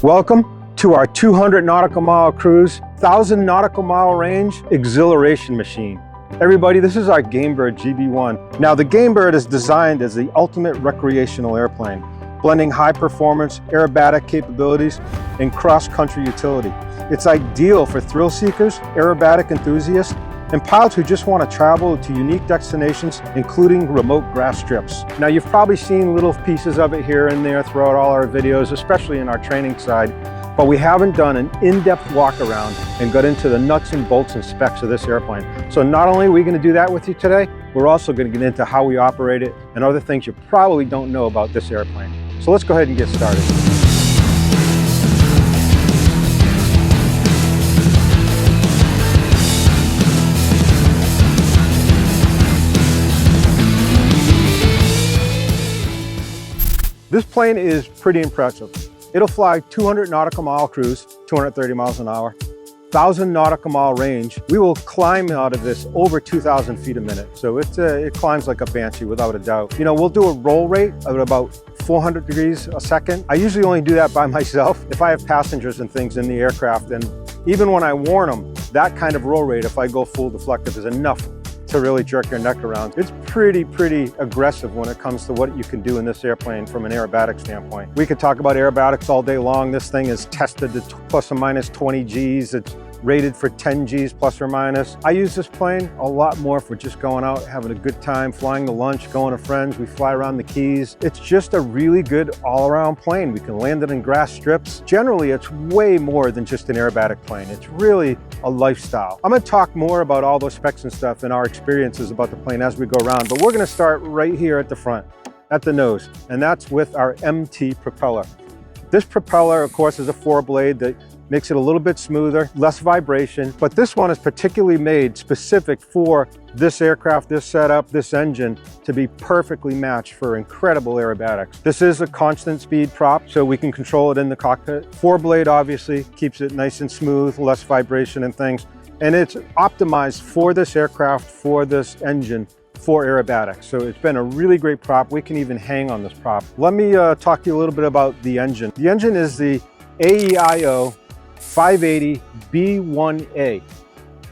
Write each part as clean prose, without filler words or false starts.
Welcome to our 200 nautical mile cruise, 1,000 nautical mile range exhilaration machine. Everybody, this is our GameBird GB1. Now the GameBird is designed as the ultimate recreational airplane, blending high performance aerobatic capabilities and cross-country utility. It's ideal for thrill seekers, aerobatic enthusiasts, and pilots who just want to travel to unique destinations, including remote grass strips. Now you've probably seen little pieces of it here and there throughout all our videos, especially in our training side, but we haven't done an in-depth walk around and got into the nuts and bolts and specs of this airplane. So not only are we going to do that with you today, we're also going to get into how we operate it and other things you probably don't know about this airplane. So let's go ahead and get started. This plane is pretty impressive. It'll fly 200 nautical mile cruise, 230 miles an hour, 1,000 nautical mile range. We will climb out of this over 2,000 feet a minute. So it climbs like a banshee without a doubt. You know, we'll do a roll rate of about 400 degrees a second. I usually only do that by myself if I have passengers and things in the aircraft. And even when I warn them, that kind of roll rate, if I go full deflective, is enough to really jerk your neck around. It's pretty aggressive when it comes to what you can do in this airplane from an aerobatic standpoint. We could talk about aerobatics all day long. This thing is tested to plus or minus 20 Gs. It's rated for 10 Gs plus or minus. I use this plane a lot more for just going out, having a good time, flying to lunch, going to friends. We fly around the Keys. It's just a really good all-around plane. We can land it in grass strips. Generally, it's way more than just an aerobatic plane. It's really a lifestyle. I'm going to talk more about all those specs and stuff and our experiences about the plane as we go around, but we're going to start right here at the front, at the nose, and that's with our MT propeller. This propeller, of course, is a 4-blade that makes it a little bit smoother, less vibration, but this one is particularly made specific for this aircraft, this setup, this engine to be perfectly matched for incredible aerobatics. This is a constant speed prop, so we can control it in the cockpit. 4-blade obviously keeps it nice and smooth, less vibration and things, and it's optimized for this aircraft, for this engine, for aerobatics. So it's been a really great prop. We can even hang on this prop. Let me talk to you a little bit about the engine. The engine is the AEIO 580 B1A,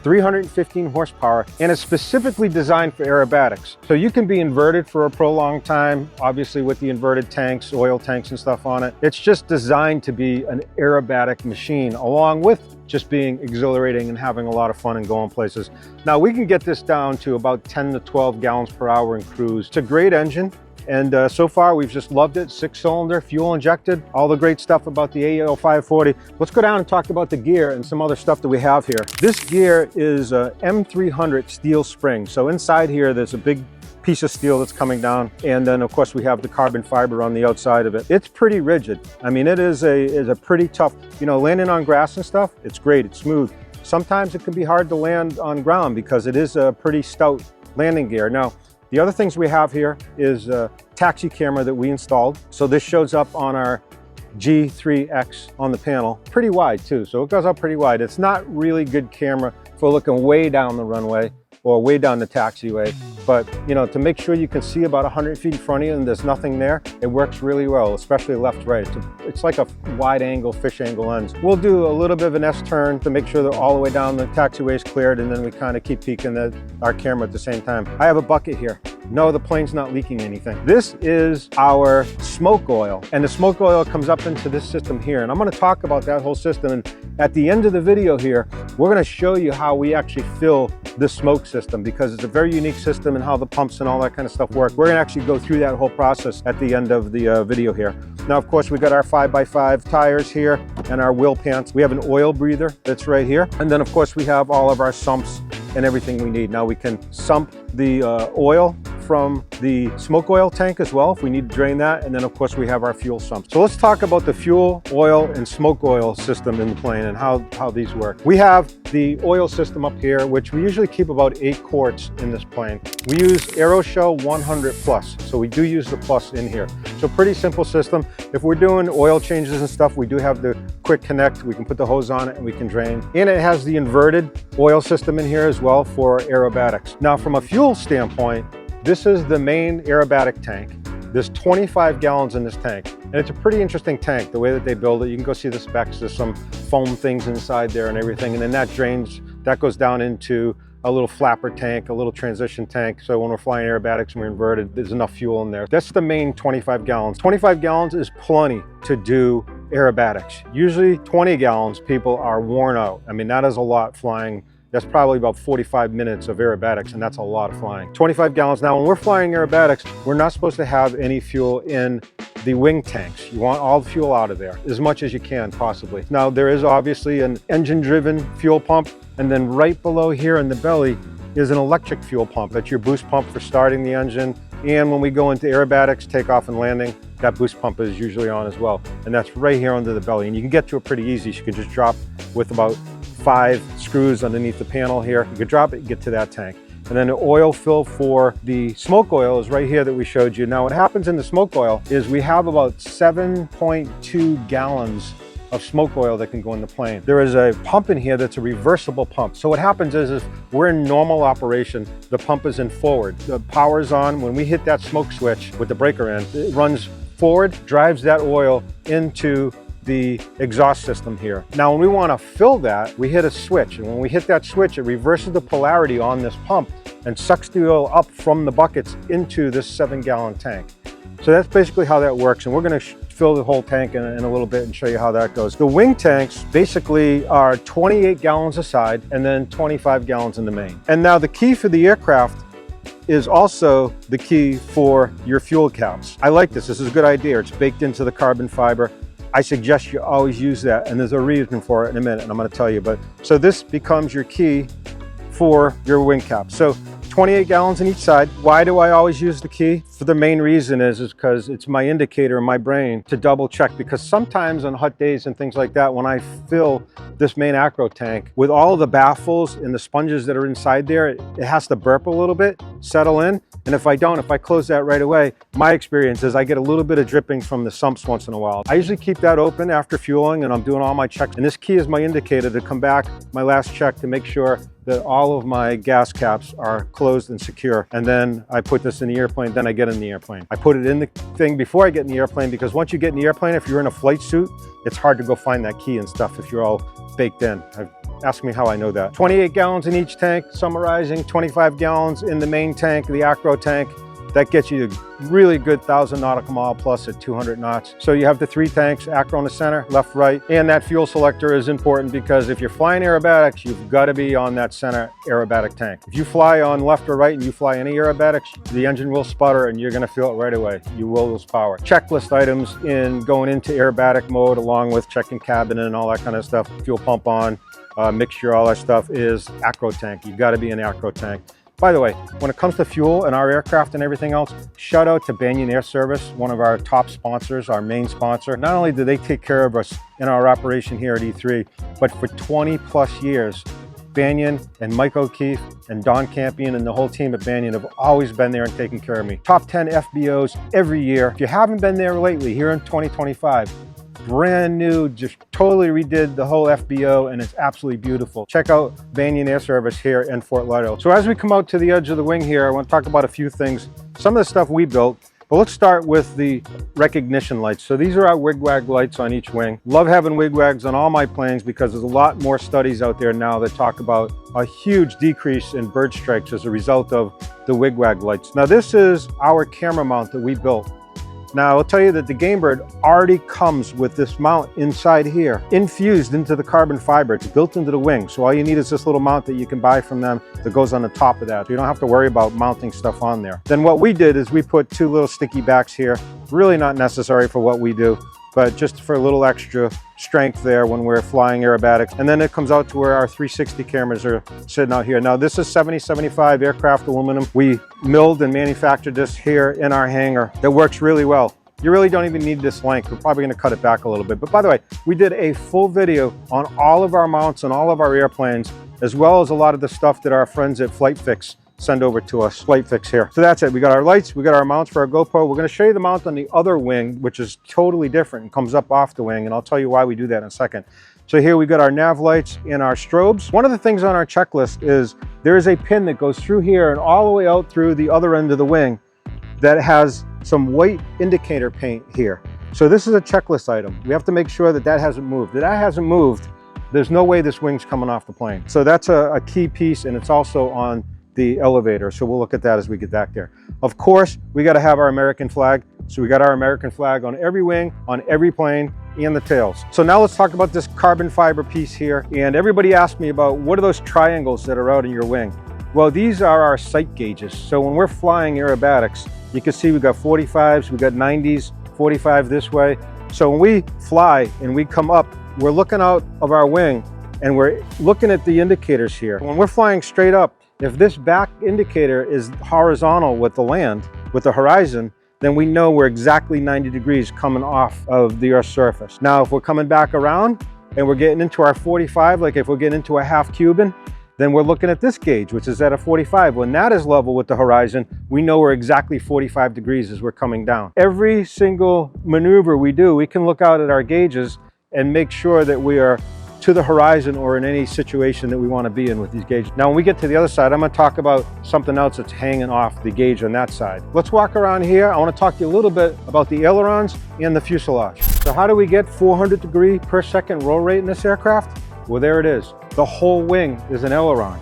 315 horsepower, and it's specifically designed for aerobatics. So you can be inverted for a prolonged time, obviously with the inverted tanks, oil tanks and stuff on it. It's just designed to be an aerobatic machine, along with just being exhilarating and having a lot of fun and going places. Now we can get this down to about 10 to 12 gallons per hour in cruise. It's a great engine. And so far, we've just loved it. 6-cylinder, fuel injected, all the great stuff about the AEIO 540. Let's go down and talk about the gear and some other stuff that we have here. This gear is a M300 steel spring. So inside here, there's a big piece of steel that's coming down. And then of course we have the carbon fiber on the outside of it. It's pretty rigid. I mean, it is a pretty tough, you know, landing on grass and stuff, it's great, it's smooth. Sometimes it can be hard to land on ground because it is a pretty stout landing gear. Now, the other things we have here is a taxi camera that we installed. So this shows up on our G3X on the panel, pretty wide too. So it goes up pretty wide. It's not really good camera for looking way down the runway or way down the taxiway. But you know, to make sure you can see about 100 feet in front of you and there's nothing there, it works really well, especially left-right. It's like a wide angle, fish angle lens. We'll do a little bit of an S-turn to make sure that all the way down the taxiway is cleared, and then we kind of keep peeking at our camera at the same time. I have a bucket here. No, the plane's not leaking anything. This is our smoke oil, and the smoke oil comes up into this system here, and I'm going to talk about that whole system. And at the end of the video here, we're going to show you how we actually fill the smoke system, because it's a very unique system and how the pumps and all that kind of stuff work. We're going to actually go through that whole process at the end of the video here. Now, of course, we got our 5x5 tires here and our wheel pants. We have an oil breather that's right here. And then, of course, we have all of our sumps and everything we need. Now we can sump the oil from the smoke oil tank as well if we need to drain that. And then of course we have our fuel sump. So let's talk about the fuel, oil, and smoke oil system in the plane and how these work. We have the oil system up here, which we usually keep about 8 quarts in this plane. We use AeroShell 100 plus. So we do use the plus in here. So pretty simple system. If we're doing oil changes and stuff, we do have the quick connect. We can put the hose on it and we can drain. And it has the inverted oil system in here as well for aerobatics. Now from a fuel standpoint, this is the main aerobatic tank. There's 25 gallons in this tank, and it's a pretty interesting tank, the way that they build it. You can go see the specs. There's some foam things inside there and everything, and then that drains, that goes down into a little flapper tank, a little transition tank. So when we're flying aerobatics and we're inverted, there's enough fuel in there. That's the main 25 gallons. 25 gallons is plenty to do aerobatics. Usually 20 gallons, people are worn out. I mean, that is a lot flying. That's probably about 45 minutes of aerobatics, and that's a lot of flying. 25 gallons. Now, when we're flying aerobatics, we're not supposed to have any fuel in the wing tanks. You want all the fuel out of there, as much as you can, possibly. Now, there is obviously an engine-driven fuel pump, and then right below here in the belly is an electric fuel pump. That's your boost pump for starting the engine. And when we go into aerobatics, takeoff and landing, that boost pump is usually on as well. And that's right here under the belly. And you can get to it pretty easy. So you can just drop with about 5 screws underneath the panel here. You could drop it and get to that tank. And then the oil fill for the smoke oil is right here that we showed you. Now what happens in the smoke oil is we have about 7.2 gallons of smoke oil that can go in the plane. There is a pump in here that's a reversible pump. So what happens is if we're in normal operation, the pump is in forward. The power's on. When we hit that smoke switch with the breaker end, it runs forward, drives that oil into the exhaust system here. Now, when we want to fill that, we hit a switch. And when we hit that switch, it reverses the polarity on this pump and sucks the oil up from the buckets into this 7-gallon tank. So that's basically how that works. And we're going to fill the whole tank in a little bit and show you how that goes. The wing tanks basically are 28 gallons a side and then 25 gallons in the main. And now the key for the aircraft is also the key for your fuel caps. I like this. This is a good idea. It's baked into the carbon fiber. I suggest you always use that, and there's a reason for it in a minute, and I'm going to tell you. But so this becomes your key for your wing cap. So 28 gallons in each side. Why do I always use the key? For the main reason is because it's my indicator in my brain to double check, because sometimes on hot days and things like that, when I fill this main acro tank with all of the baffles and the sponges that are inside there, it has to burp a little bit, settle in. And if I close that right away, my experience is I get a little bit of dripping from the sumps once in a while. I usually keep that open after fueling and I'm doing all my checks. And this key is my indicator to come back my last check to make sure that all of my gas caps are closed and secure. And then I put this in the airplane, then I get in the airplane. I put it in the thing before I get in the airplane, because once you get in the airplane, if you're in a flight suit, it's hard to go find that key and stuff if you're all baked in. Ask me how I know that. 28 gallons in each tank, summarizing, 25 gallons in the main tank, the acro tank. That gets you a really good 1,000 nautical mile plus at 200 knots. So you have the 3 tanks, acro in the center, left, right, and that fuel selector is important because if you're flying aerobatics, you've got to be on that center aerobatic tank. If you fly on left or right and you fly any aerobatics, the engine will sputter and you're going to feel it right away. You will lose power. Checklist items in going into aerobatic mode, along with checking cabin and all that kind of stuff, fuel pump on, mixture, all that stuff, is acro tank. You've got to be in the acro tank. By the way, when it comes to fuel and our aircraft and everything else, shout out to Banyan Air Service, one of our top sponsors, our main sponsor. Not only do they take care of us in our operation here at E3, but for 20 plus years, Banyan and Mike O'Keefe and Don Campion and the whole team at Banyan have always been there and taken care of me. Top 10 FBOs every year. If you haven't been there lately, here in 2025, brand new, just totally redid the whole FBO, and it's absolutely beautiful. Check out Banyan Air Service here in Fort Lauderdale. So as we come out to the edge of the wing here, I want to talk about a few things. Some of the stuff we built, but let's start with the recognition lights. So these are our wigwag lights on each wing. Love having wigwags on all my planes because there's a lot more studies out there now that talk about a huge decrease in bird strikes as a result of the wigwag lights. Now this is our camera mount that we built. Now, I'll tell you that the GameBird already comes with this mount inside here, infused into the carbon fiber. It's built into the wing. So all you need is this little mount that you can buy from them that goes on the top of that. So you don't have to worry about mounting stuff on there. Then what we did is we put 2 little sticky backs here. Really not necessary for what we do, but just for a little extra strength there when we're flying aerobatics. And then it comes out to where our 360 cameras are sitting out here. Now this is 7075 aircraft aluminum. We milled and manufactured this here in our hangar. That works really well. You really don't even need this length. We're probably gonna cut it back a little bit. But by the way, we did a full video on all of our mounts and all of our airplanes, as well as a lot of the stuff that our friends at FlightFix send over to us. FlightFix here. So that's it. We got our lights, we got our mounts for our GoPro. We're gonna show you the mount on the other wing, which is totally different and comes up off the wing, and I'll tell you why we do that in a second. So here we got our nav lights and our strobes. One of the things on our checklist is there is a pin that goes through here and all the way out through the other end of the wing that has some white indicator paint here. So this is a checklist item. We have to make sure that that hasn't moved. If that hasn't moved, there's no way this wing's coming off the plane. So that's a key piece, and it's also on the elevator. So we'll look at that as we get back there. Of course, we got to have our American flag. So we got our American flag on every wing, on every plane, and the tails. So now let's talk about this carbon fiber piece here. And everybody asked me about what are those triangles that are out in your wing? Well, these are our sight gauges. So when we're flying aerobatics, you can see we got 45s, we got 90s, 45 this way. So when we fly and we come up, we're looking out of our wing and we're looking at the indicators here. When we're flying straight up, if this back indicator is horizontal with the land, with the horizon, then we know we're exactly 90 degrees coming off of the Earth's surface. Now, if we're coming back around and we're getting into our 45, like if we're getting into a half Cuban, then we're looking at this gauge, which is at a 45. When that is level with the horizon, we know we're exactly 45 degrees as we're coming down. Every single maneuver we do, we can look out at our gauges and make sure that we are to the horizon or in any situation that we want to be in with these gauges. Now, when we get to the other side, I'm going to talk about something else that's hanging off the gauge on that side. Let's walk around here. I want to talk to you a little bit about the ailerons and the fuselage. So how do we get 400 degree per second roll rate in this aircraft? Well, there it is. The whole wing is an aileron.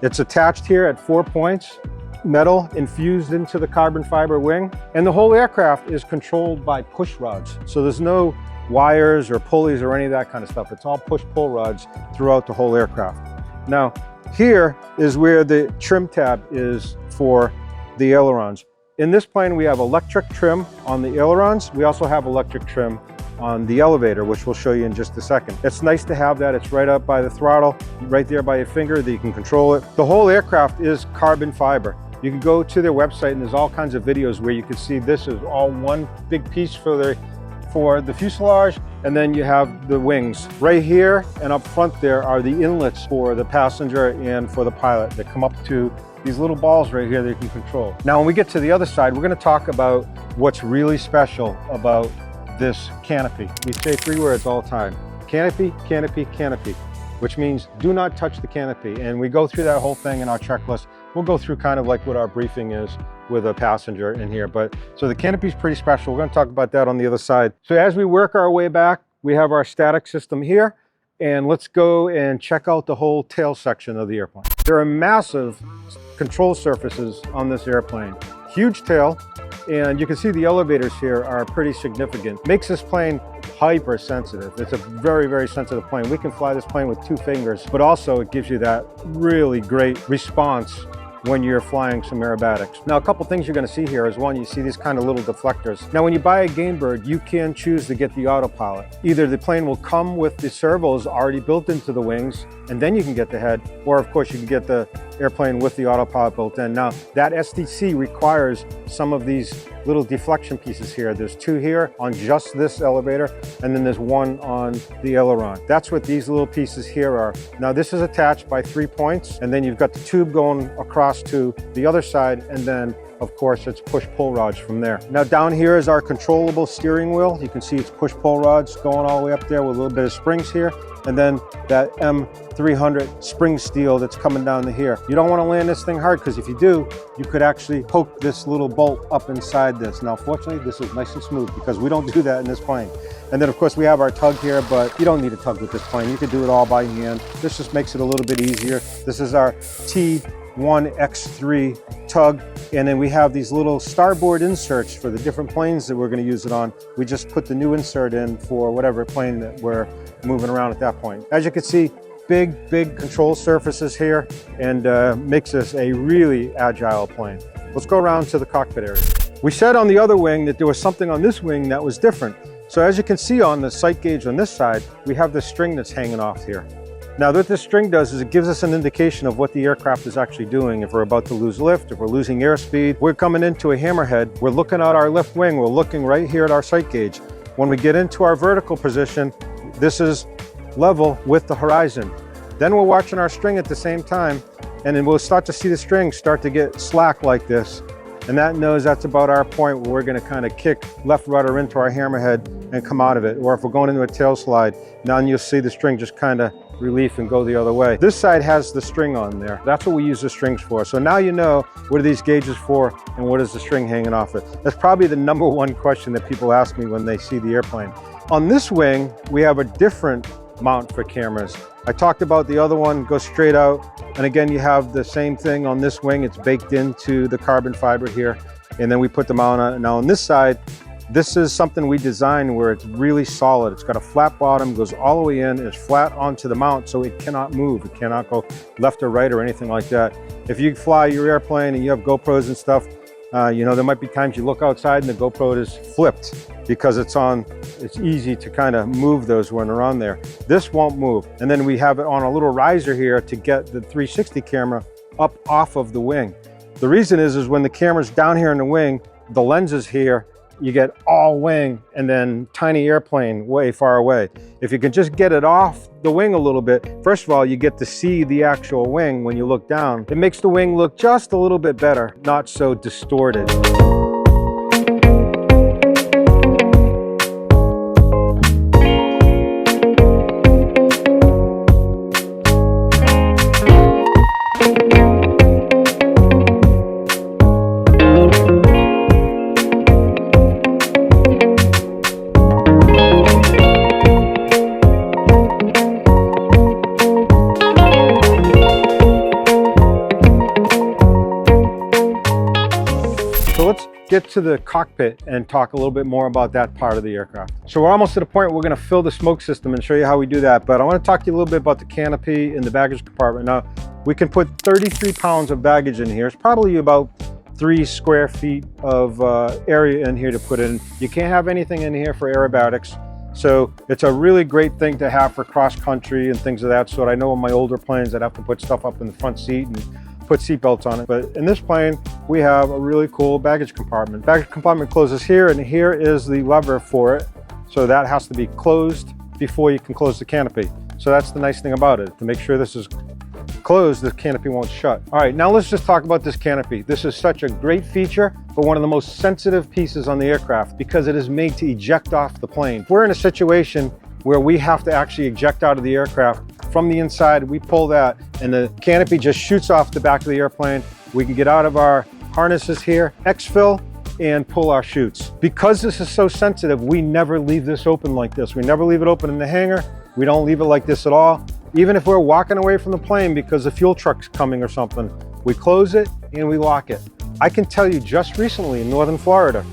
It's attached here at 4 points, metal infused into the carbon fiber wing, and the whole aircraft is controlled by push rods. So there's no wires or pulleys or any of that kind of stuff. It's all push-pull rods throughout the whole aircraft. Now, here is where the trim tab is for the ailerons. In this plane, we have electric trim on the ailerons. We also have electric trim on the elevator, which we'll show you in just a second. It's nice to have that. It's right up by the throttle, right there by your finger that you can control it. The whole aircraft is carbon fiber. You can go to their website and there's all kinds of videos where you can see this is all one big piece for the fuselage, and then you have the wings. Right here and up front there are the inlets for the passenger and for the pilot that come up to these little balls right here that you can control. Now, when we get to the other side, we're going to talk about what's really special about this canopy. We say 3 words all the time: canopy, canopy, canopy, which means do not touch the canopy. And we go through that whole thing in our checklist. We'll go through kind of like what our briefing is with a passenger in here. But so the canopy is pretty special. We're going to talk about that on the other side. So as we work our way back, we have our static system here. And let's go and check out the whole tail section of the airplane. There are massive control surfaces on this airplane. Huge tail. And you can see the elevators here are pretty significant. Makes this plane hyper sensitive. It's a very, very sensitive plane. We can fly this plane with 2 fingers, but also it gives you that really great response when you're flying some aerobatics. Now, a couple things you're going to see here is, one, you see these kind of little deflectors. Now, when you buy a GameBird, you can choose to get the autopilot. Either the plane will come with the servos already built into the wings, and then you can get the head, or of course you can get the airplane with the autopilot built in. Now, that STC requires some of these little deflection pieces here. There's 2 here on just this elevator, and then there's 1 on the aileron. That's what these little pieces here are. Now, this is attached by 3 points, and then you've got the tube going across to the other side, and then of course it's push-pull rods from there. Now, down here is our controllable steering wheel. You can see it's push-pull rods going all the way up there with a little bit of springs here, and then that M300 spring steel that's coming down to here. You don't want to land this thing hard, because if you do, you could actually poke this little bolt up inside this. Now, fortunately, this is nice and smooth because we don't do that in this plane. And then of course we have our tug here, but you don't need a tug with this plane. You could do it all by hand. This just makes it a little bit easier. This is our T1X3 tug, and then we have these little starboard inserts for the different planes that we're going to use it on. We just put the new insert in for whatever plane that we're moving around at that point. As you can see, big control surfaces here, and makes this a really agile plane. Let's go around to the cockpit area. We said on the other wing that there was something on this wing that was different. So as you can see on the sight gauge on this side, we have this string that's hanging off here. Now, what this string does is it gives us an indication of what the aircraft is actually doing. If we're about to lose lift, if we're losing airspeed, we're coming into a hammerhead, we're looking at our left wing, we're looking right here at our sight gauge. When we get into our vertical position, this is level with the horizon. Then we're watching our string at the same time, and then we'll start to see the string start to get slack like this. And that knows that's about our point where we're gonna kind of kick left rudder into our hammerhead and come out of it. Or if we're going into a tail slide, now you'll see the string just kind of relief and go the other way. This side has the string on there. That's what we use the strings for. So now you know what are these gauges for and what is the string hanging off it. That's probably the #1 question that people ask me when they see the airplane. On this wing, we have a different mount for cameras. I talked about the other one, goes straight out. And again, you have the same thing on this wing. It's baked into the carbon fiber here. And then we put the mount on it. Now on this side, this is something we designed where it's really solid. It's got a flat bottom, goes all the way in, it's flat onto the mount, so it cannot move. It cannot go left or right or anything like that. If you fly your airplane and you have GoPros and stuff, you know, there might be times you look outside and the GoPro is flipped because it's easy to kind of move those when they're on there. This won't move. And then we have it on a little riser here to get the 360 camera up off of the wing. The reason is when the camera's down here in the wing, the lens is here, you get all wing and then tiny airplane way far away. If you can just get it off the wing a little bit, first of all, you get to see the actual wing when you look down. It makes the wing look just a little bit better, not so distorted. Get to the cockpit and talk a little bit more about that part of the aircraft. So we're almost to the point where we're going to fill the smoke system and show you how we do that. But I want to talk to you a little bit about the canopy and the baggage compartment. Now, we can put 33 pounds of baggage in here. It's probably about 3 square feet of area in here to put in. You can't have anything in here for aerobatics. So it's a really great thing to have for cross country and things of that sort. I know on my older planes, I'd have to put stuff up in the front seat and put seat belts on it. But in this plane, we have a really cool baggage compartment. Baggage compartment closes here, and here is the lever for it. So that has to be closed before you can close the canopy. So that's the nice thing about it. To make sure this is closed, the canopy won't shut. All right, now let's just talk about this canopy. This is such a great feature, but one of the most sensitive pieces on the aircraft because it is made to eject off the plane. We're in a situation where we have to actually eject out of the aircraft. From the inside, we pull that and the canopy just shoots off the back of the airplane. We can get out of our harnesses here, exfil, and pull our chutes. Because this is so sensitive, we never leave this open like this. We never leave it open in the hangar. We don't leave it like this at all. Even if we're walking away from the plane because the fuel truck's coming or something, we close it and we lock it. I can tell you just recently in Northern Florida,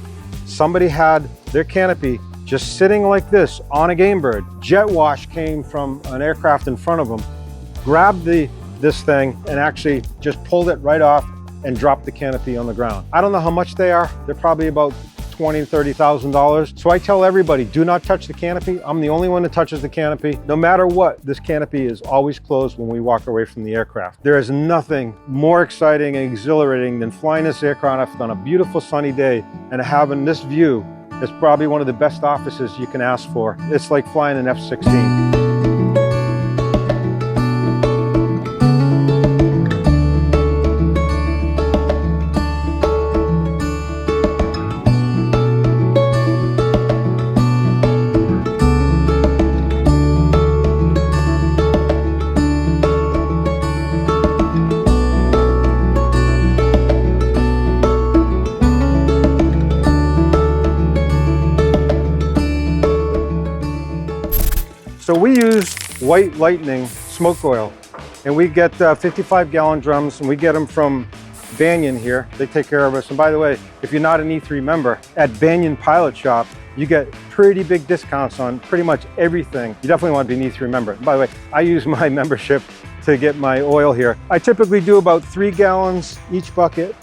somebody had their canopy just sitting like this on a GameBird. Jet wash came from an aircraft in front of them, grabbed this thing and actually just pulled it right off and dropped the canopy on the ground. I don't know how much they are. They're probably about $20,000 to $30,000. So I tell everybody, do not touch the canopy. I'm the only one that touches the canopy. No matter what, this canopy is always closed when we walk away from the aircraft. There is nothing more exciting and exhilarating than flying this aircraft on a beautiful sunny day and having this view. It's probably one of the best offices you can ask for. It's like flying an F-16. So we use White Lightning smoke oil, and we get 55-gallon drums, and we get them from Banyan here. They take care of us. And by the way, if you're not an E3 member, at Banyan Pilot Shop, you get pretty big discounts on pretty much everything. You definitely want to be an E3 member. And by the way, I use my membership to get my oil here. I typically do about 3 gallons each bucket.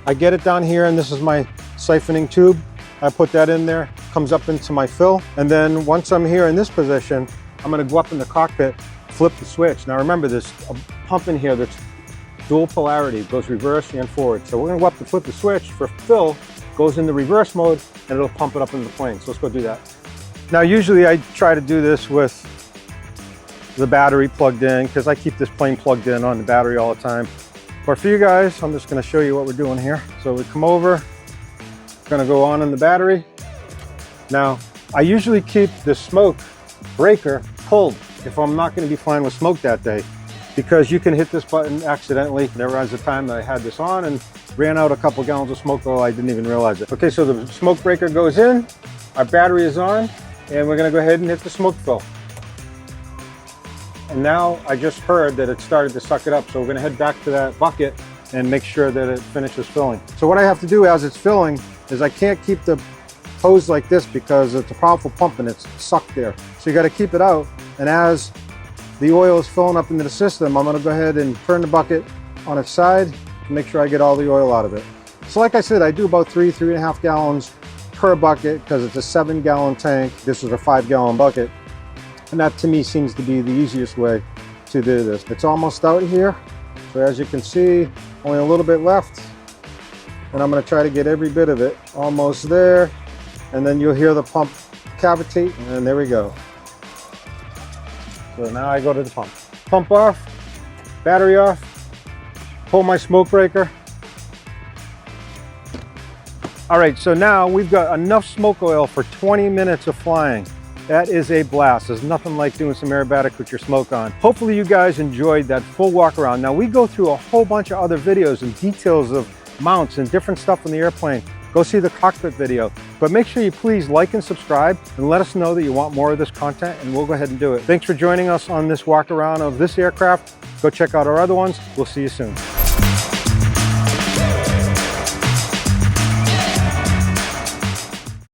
I get it down here, and this is my siphoning tube. I put that in there, comes up into my fill. And then once I'm here in this position, I'm gonna go up in the cockpit, flip the switch. Now remember, there's a pump in here that's dual polarity, it goes reverse and forward. So we're gonna go up and flip the switch for fill, goes into reverse mode, and it'll pump it up into the plane. So let's go do that. Now usually I try to do this with the battery plugged in because I keep this plane plugged in on the battery all the time. But for you guys, I'm just gonna show you what we're doing here. So we come over, gonna go on in the battery. Now, I usually keep the smoke breaker pulled if I'm not gonna be flying with smoke that day, because you can hit this button accidentally. There was a time that I had this on and ran out a couple gallons of smoke oil. I didn't even realize it. Okay, so the smoke breaker goes in, our battery is on, and we're gonna go ahead and hit the smoke fill. And now I just heard that it started to suck it up. So we're gonna head back to that bucket and make sure that it finishes filling. So what I have to do as it's filling is I can't keep the hose like this because it's a powerful pump and it's sucked there. So you gotta keep it out. And as the oil is filling up into the system, I'm gonna go ahead and turn the bucket on its side to make sure I get all the oil out of it. So like I said, I do about 3.5 gallons per bucket because it's a 7-gallon tank. This is a 5-gallon bucket. And that to me seems to be the easiest way to do this. It's almost out here. So as you can see, only a little bit left. And I'm gonna try to get every bit of it almost there. And then you'll hear the pump cavitate, and there we go. So now I go to the pump. Pump off, battery off, pull my smoke breaker. All right, so now we've got enough smoke oil for 20 minutes of flying. That is a blast. There's nothing like doing some aerobatic with your smoke on. Hopefully you guys enjoyed that full walk around. Now we go through a whole bunch of other videos and details of mounts and different stuff in the airplane. Go see the cockpit video. But make sure you please like and subscribe and let us know that you want more of this content, and we'll go ahead and do it. Thanks for joining us on this walk around of this aircraft. Go check out our other ones. We'll see you soon.